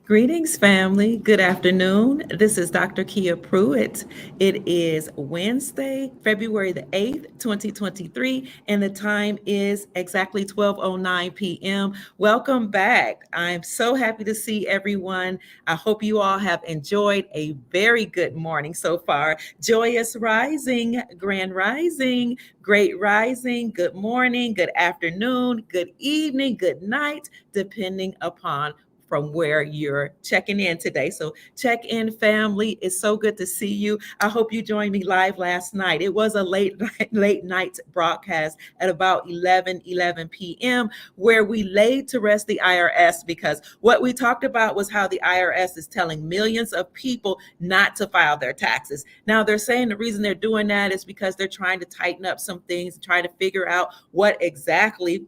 Greetings, family. Good afternoon. This is Dr. Kia Pruitt. It is Wednesday, February the 8th, 2023, and the time is exactly 12:09 p.m. Welcome back. I'm so happy to see everyone. I hope you all have enjoyed a very good morning so far. Joyous rising, grand rising, great rising, good morning, good afternoon, good evening, good night, depending upon from where you're checking in today. So check in, family. It's so good to see you. I hope you joined me live last night. It was a late night broadcast at about 11 p.m. where we laid to rest the IRS, because what we talked about was how the IRS is telling millions of people not to file their taxes. Now they're saying the reason they're doing that is because they're trying to tighten up some things, try to figure out what exactly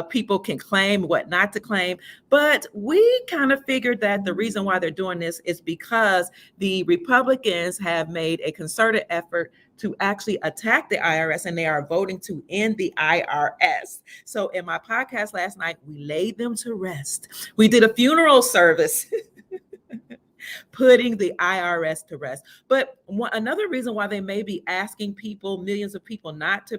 people can claim, what not to claim. But we kind of figured that the reason why they're doing this is because the Republicans have made a concerted effort to actually attack the IRS, and they are voting to end the IRS. So in my podcast last night, we laid them to rest. We did a funeral service putting the IRS to rest. But another reason why they may be asking people, millions of people, not to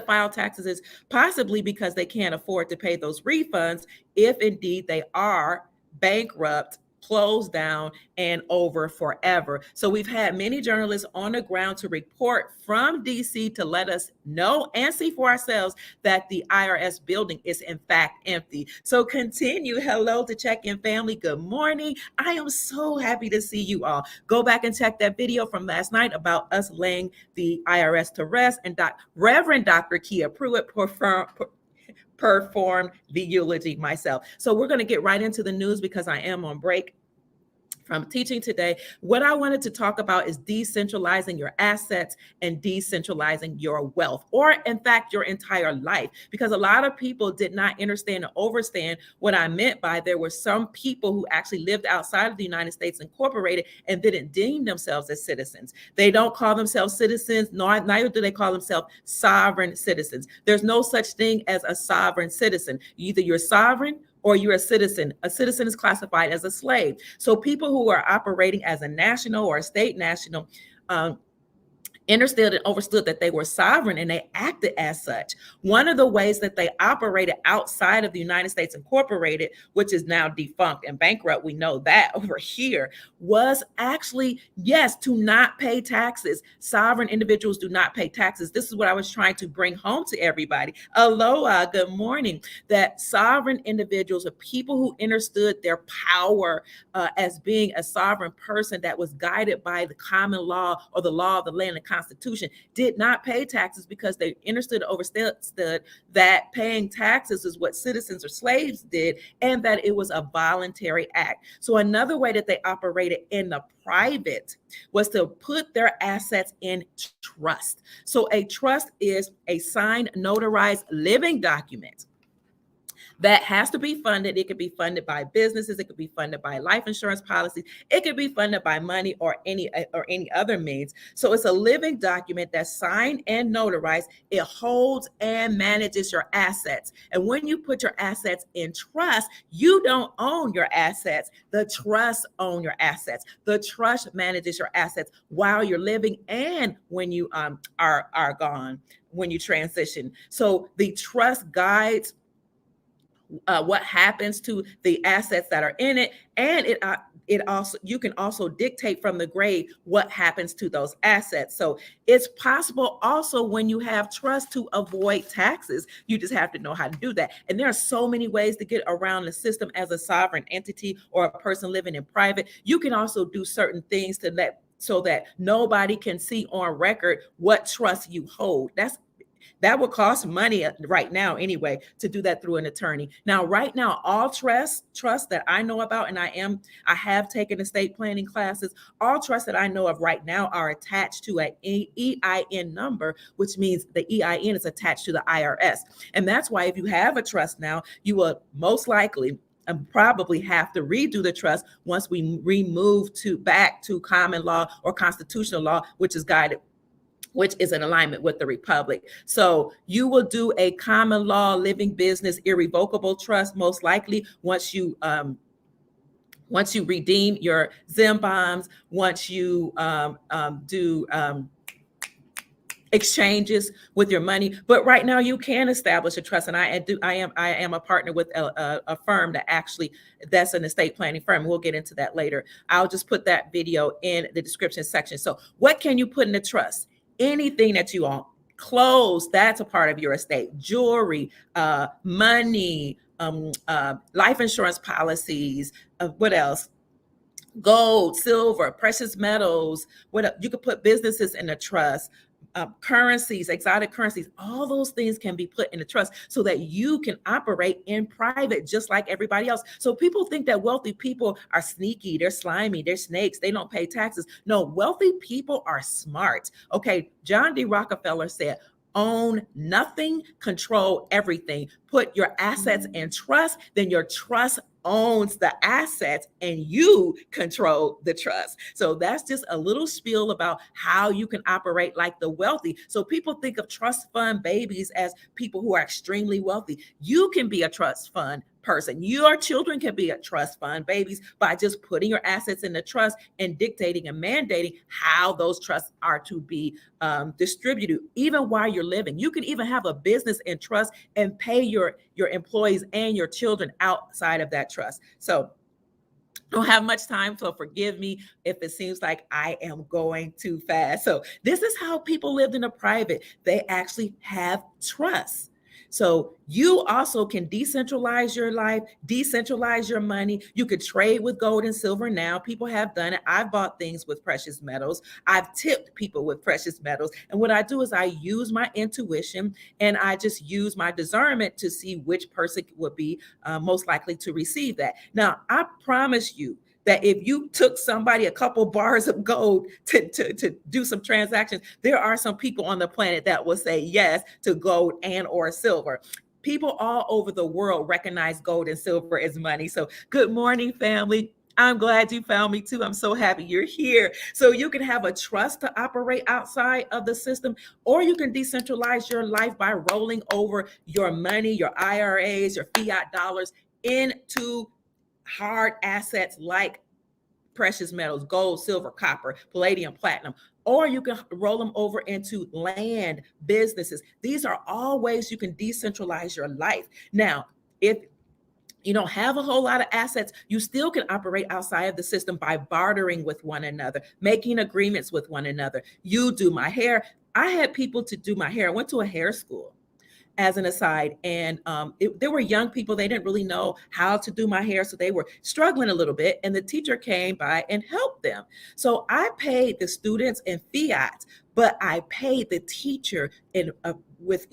file taxes is possibly because they can't afford to pay those refunds if indeed they are bankrupt, closed down, and over forever. So we've had many journalists on the ground to report from DC to let us know and see for ourselves that the IRS building is in fact empty. So continue. Hello to Check In family. Good morning. I am so happy to see you all. Go back and check that video from last night about us laying the IRS to rest, and Reverend Dr. Kia Pruitt performed the eulogy myself. So we're going to get right into the news because I am on break from teaching today. What I wanted to talk about is decentralizing your assets and decentralizing your wealth, or in fact, your entire life, because a lot of people did not understand or understand what I meant by there were some people who actually lived outside of the United States incorporated and didn't deem themselves as citizens. They don't call themselves citizens, neither do they call themselves sovereign citizens. There's no such thing as a sovereign citizen. Either you're sovereign or you're a citizen. A citizen is classified as a slave. So people who are operating as a national or a state national understood and overstood that they were sovereign, and they acted as such. One of the ways that they operated outside of the United States Incorporated, which is now defunct and bankrupt, we know that over here, was actually, yes, to not pay taxes. Sovereign individuals do not pay taxes. This is what I was trying to bring home to everybody. Aloha, good morning. That sovereign individuals are people who understood their power as being a sovereign person that was guided by the common law or the law of the land and Constitution, did not pay taxes because they understood, overstood that paying taxes is what citizens or slaves did, and that it was a voluntary act. So another way that they operated in the private was to put their assets in trust. So a trust is a signed, notarized living document that has to be funded. It could be funded by businesses. It could be funded by life insurance policies. It could be funded by money or any other means. So it's a living document that's signed and notarized. It holds and manages your assets. And when you put your assets in trust, you don't own your assets. The trust own your assets. The trust manages your assets while you're living and when you are gone, when you transition. So the trust guides what happens to the assets that are in it, and it also, you can also dictate from the grave what happens to those assets. So it's possible also when you have trust to avoid taxes. You just have to know how to do that. And there are so many ways to get around the system as a sovereign entity or a person living in private. You can also do certain things so that nobody can see on record what trust you hold. That would cost money right now anyway, to do that through an attorney. Now, right now, all trust that I know about, and I have taken estate planning classes, all trusts that I know of right now are attached to an EIN number, which means the EIN is attached to the IRS. And that's why if you have a trust now, you will most likely and probably have to redo the trust once we remove back to common law or constitutional law, which is in alignment with the Republic. So you will do a common law living business irrevocable trust most likely once you once you redeem your Zim bonds, once you do exchanges with your money. But right now you can establish a trust, and I am a partner with a firm that actually, that's an estate planning firm. We'll get into that later. I'll just put that video in the description section. So what can you put in a trust? Anything that you own. Clothes, that's a part of your estate. Jewelry, money, life insurance policies, what else? Gold, silver, precious metals. What you could put businesses in a trust, currencies, exotic currencies. All those things can be put in a trust so that you can operate in private just like everybody else. So people think that wealthy people are sneaky, they're slimy, they're snakes, they don't pay taxes. No, wealthy people are smart. Okay, John D. Rockefeller said, own nothing, control everything. Put your assets in trust, then your trust owns the assets and you control the trust. So that's just a little spiel about how you can operate like the wealthy. So people think of trust fund babies as people who are extremely wealthy. You can be a trust fund person. Your children can be a trust fund babies by just putting your assets in the trust and dictating and mandating how those trusts are to be distributed, even while you're living. You can even have a business in trust and pay your employees and your children outside of that trust. So don't have much time, so forgive me if it seems like I am going too fast. So this is how people lived in a private. They actually have trust. So you also can decentralize your life, decentralize your money. You could trade with gold and silver now. People have done it. I've bought things with precious metals. I've tipped people with precious metals. And what I do is I use my intuition and I just use my discernment to see which person would be most likely to receive that. Now, I promise you, that if you took somebody a couple bars of gold to do some transactions, there are some people on the planet that will say yes to gold and or silver. People all over the world recognize gold and silver as money. So good morning, family. I'm glad you found me too. I'm so happy you're here. So you can have a trust to operate outside of the system, or you can decentralize your life by rolling over your money, your IRAs, your fiat dollars into hard assets like precious metals, gold, silver, copper, palladium, platinum, or you can roll them over into land, businesses. These are all ways you can decentralize your life. Now, if you don't have a whole lot of assets, you still can operate outside of the system by bartering with one another, making agreements with one another. You do my hair. I had people to do my hair. I went to a hair school, as an aside, and there were young people. They didn't really know how to do my hair, so they were struggling a little bit, and the teacher came by and helped them. So I paid the students in fiat, but I paid the teacher in with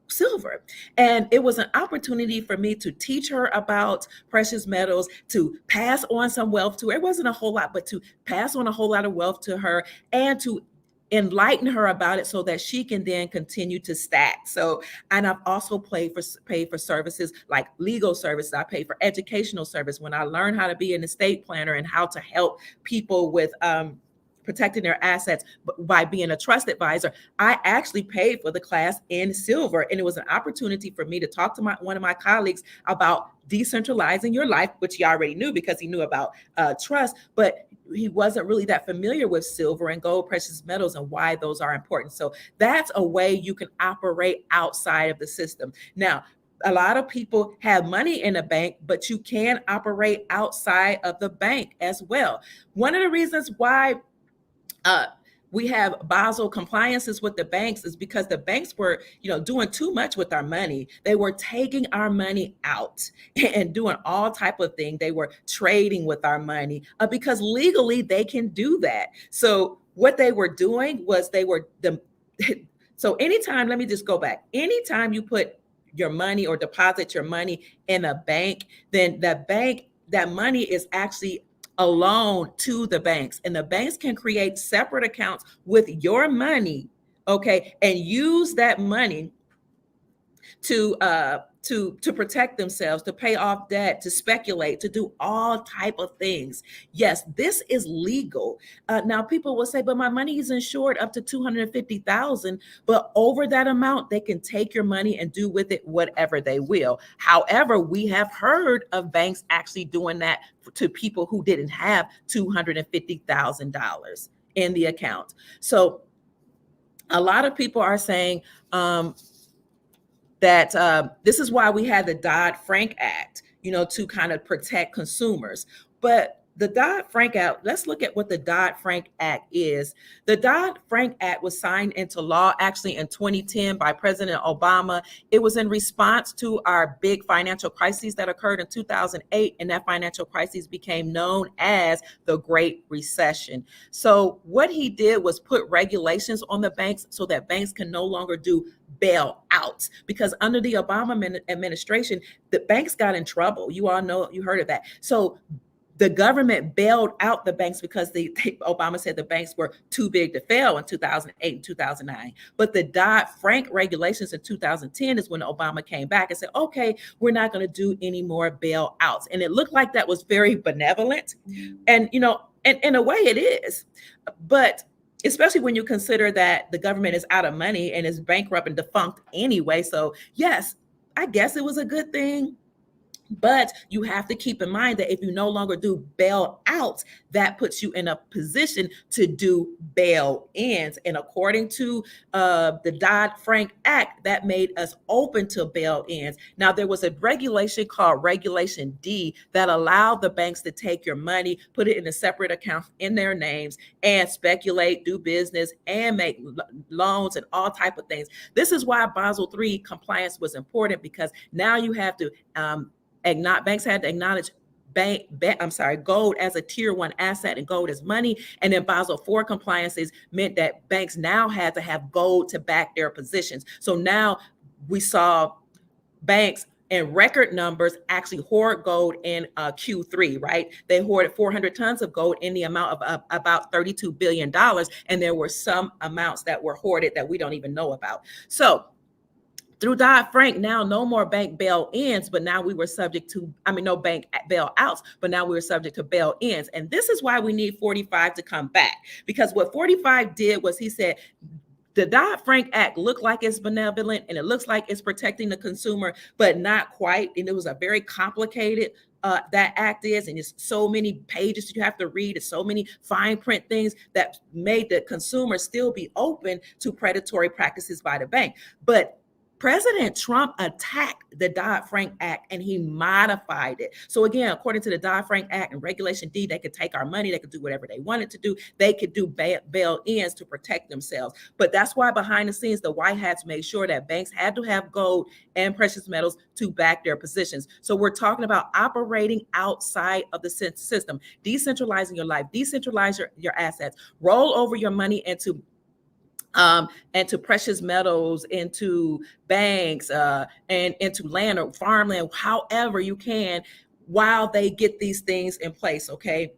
silver. And it was an opportunity for me to teach her about precious metals, to pass on some wealth to her. It wasn't a whole lot, but to pass on a whole lot of wealth to her and to enlighten her about it so that she can then continue to stack. So, and I've also paid for services like legal services. I pay for educational service when I learned how to be an estate planner and how to help people with protecting their assets by being a trust advisor. I actually paid for the class in silver, and it was an opportunity for me to talk to one of my colleagues about decentralizing your life, which he already knew because he knew about trust, but he wasn't really that familiar with silver and gold, precious metals, and why those are important. So that's a way you can operate outside of the system. Now, a lot of people have money in a bank, but you can operate outside of the bank as well. One of the reasons why we have Basel compliances with the banks is because the banks were, doing too much with our money. They were taking our money out and doing all type of things. They were trading with our money because legally they can do that. So what they were doing was so anytime, let me just go back. Anytime you put your money or deposit your money in a bank, then that money is actually a loan to the banks, and the banks can create separate accounts with your money, okay, and use that money to to protect themselves, to pay off debt, to speculate, to do all type of things. Yes, this is legal. Now people will say, but my money is insured up to 250,000, but over that amount, they can take your money and do with it whatever they will. However, we have heard of banks actually doing that to people who didn't have $250,000 in the account. So a lot of people are saying, that this is why we had the Dodd Frank Act, to kind of protect consumers. But the Dodd Frank Act, let's look at what the Dodd Frank Act is. The Dodd Frank Act was signed into law actually in 2010 by President Obama. It was in response to our big financial crises that occurred in 2008, and that financial crisis became known as the Great Recession. So what he did was put regulations on the banks so that banks can no longer do bailouts, because under the Obama administration, the banks got in trouble. You all know, you heard of that. So the government bailed out the banks because Obama said the banks were too big to fail in 2008 and 2009. But the Dodd-Frank regulations in 2010 is when Obama came back and said, okay, we're not going to do any more bailouts. And it looked like that was very benevolent. And, in a way it is. But especially when you consider that the government is out of money and is bankrupt and defunct anyway. So yes, I guess it was a good thing. But you have to keep in mind that if you no longer do bailouts, that puts you in a position to do bail-ins. And according to the Dodd-Frank Act, that made us open to bail-ins. Now, there was a regulation called Regulation D that allowed the banks to take your money, put it in a separate account in their names, and speculate, do business, and make loans and all type of things. This is why Basel III compliance was important, because now you have to banks had to acknowledge gold as a tier 1 asset and gold as money. And then Basel IV compliances meant that banks now had to have gold to back their positions. So now we saw banks in record numbers actually hoard gold in Q3, right? They hoarded 400 tons of gold in the amount of about $32 billion. And there were some amounts that were hoarded that we don't even know about. So through Dodd-Frank, now no more bank bail-ins, but now we were subject to, no bank bail-outs, but now we were subject to bail-ins. And this is why we need 45 to come back. Because what 45 did was he said, the Dodd-Frank Act looked like it's benevolent and it looks like it's protecting the consumer, but not quite. And it was a very complicated that act is, and it's so many pages you have to read. It's so many fine print things that made the consumer still be open to predatory practices by the bank. But President Trump attacked the Dodd-Frank Act and he modified it. So again, according to the Dodd-Frank Act and Regulation D, they could take our money, they could do whatever they wanted to do. They could do bail-ins to protect themselves. But that's why behind the scenes, the White Hats made sure that banks had to have gold and precious metals to back their positions. So we're talking about operating outside of the system, decentralizing your life, decentralize your assets, roll over your money into precious metals, into banks, and into land or farmland, however you can, while they get these things in place, okay?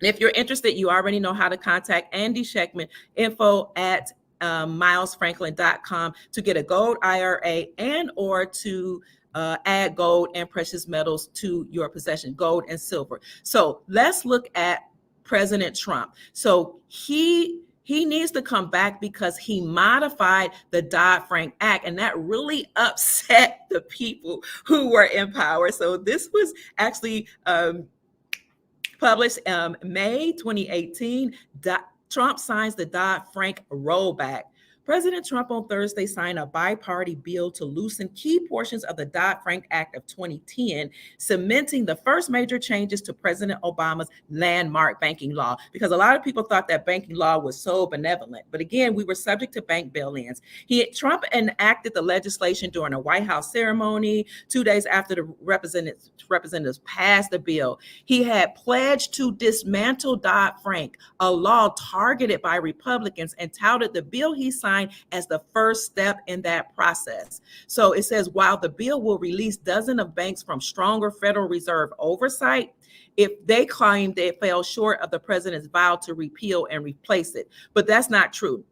And if you're interested, you already know how to contact Andy Schechtman, info@milesfranklin.com to get a gold IRA and or to add gold and precious metals to your possession, gold and silver. So let's look at President Trump. So he needs to come back because he modified the Dodd-Frank Act, and that really upset the people who were in power. So this was actually published May 2018. Trump signs the Dodd-Frank rollback. President Trump on Thursday signed a bi-party bill to loosen key portions of the Dodd-Frank Act of 2010, cementing the first major changes to President Obama's landmark banking law. Because a lot of people thought that banking law was so benevolent. But again, we were subject to bank bail-ins. Trump enacted the legislation during a White House ceremony 2 days after the representatives passed the bill. He had pledged to dismantle Dodd-Frank, a law targeted by Republicans, and touted the bill he signed as the first step in that process. So it says, while the bill will release dozens of banks from stronger Federal Reserve oversight, if they claim they fell short of the president's vow to repeal and replace it. But that's not true.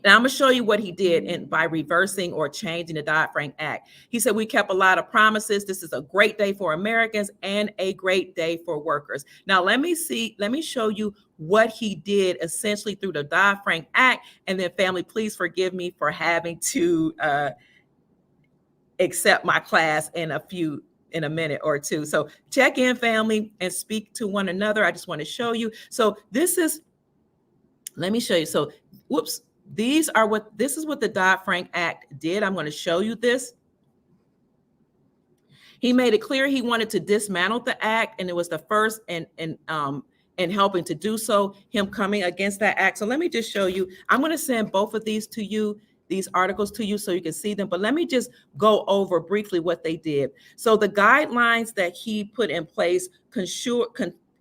And I'm going to show you what he did by reversing or changing the Dodd Frank Act. He said, we kept a lot of promises. This is a great day for Americans and a great day for workers. Now, let me show you what he did essentially through the Dodd Frank Act. And then, family, please forgive me for having to accept my class in a minute or two. So check in, family, and speak to one another. I just want to show you. So let me show you. So, whoops. This is what the Dodd Frank Act did. I'm going to show you this. He made it clear he wanted to dismantle the act, and it was the first in helping to do so, him coming against that act. So let me just show you. I'm going to send both of these to you, these articles to you, so you can see them. But let me just go over briefly what they did. So the guidelines that he put in place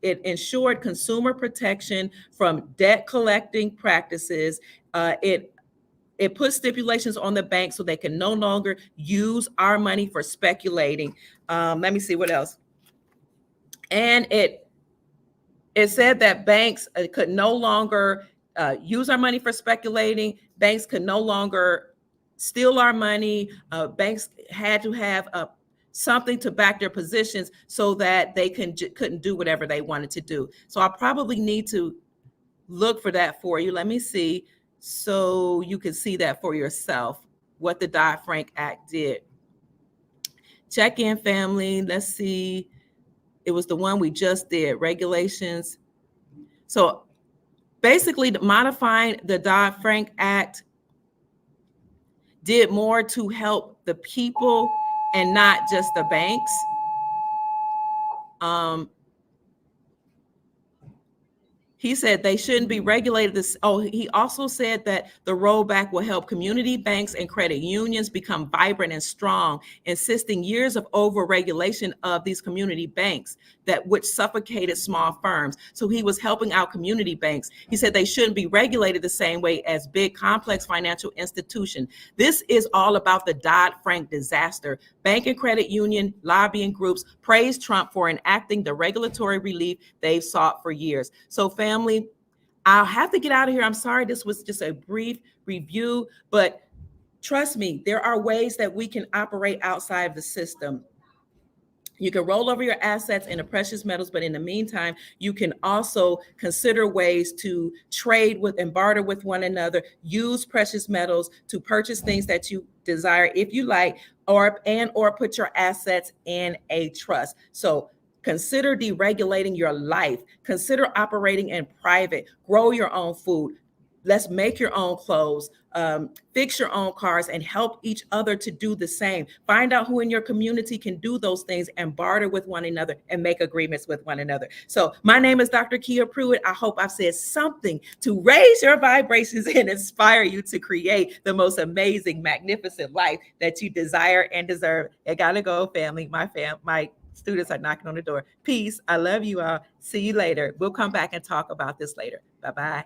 it ensured consumer protection from debt collecting practices. It put stipulations on the bank so they can no longer use our money for speculating. Let me see what else. And it said that banks could no longer use our money for speculating. Banks could no longer steal our money. Banks had to have something to back their positions so that they couldn't do whatever they wanted to do. So I probably need to look for that for you. Let me see, so you can see that for yourself, what the Dodd Frank Act did. Check in, family. Let's see. It was the one we just did, regulations. So basically, modifying the Dodd Frank Act did more to help the people and not just the banks. He said they shouldn't be regulated. He also said that the rollback will help community banks and credit unions become vibrant and strong, insisting years of over-regulation of these community banks which suffocated small firms. So he was helping out community banks. He said they shouldn't be regulated the same way as big, complex financial institutions. This is all about the Dodd-Frank disaster. Bank and credit union lobbying groups praised Trump for enacting the regulatory relief they've sought for years. So, family, I'll have to get out of here. I'm sorry, this was just a brief review, but trust me, there are ways that we can operate outside of the system. You can roll over your assets into precious metals, but in the meantime, you can also consider ways to trade with and barter with one another, use precious metals to purchase things that you desire if you like, or put your assets in a trust. So consider deregulating your life. Consider operating in private. Grow your own food. Let's make your own clothes, fix your own cars, and help each other to do the same. Find out who in your community can do those things and barter with one another and make agreements with one another. So my name is Dr. Kia Pruitt. I hope I've said something to raise your vibrations and inspire you to create the most amazing, magnificent life that you desire and deserve. I gotta go, family. My students are knocking on the door. Peace. I love you all. See you later. We'll come back and talk about this later. Bye-bye.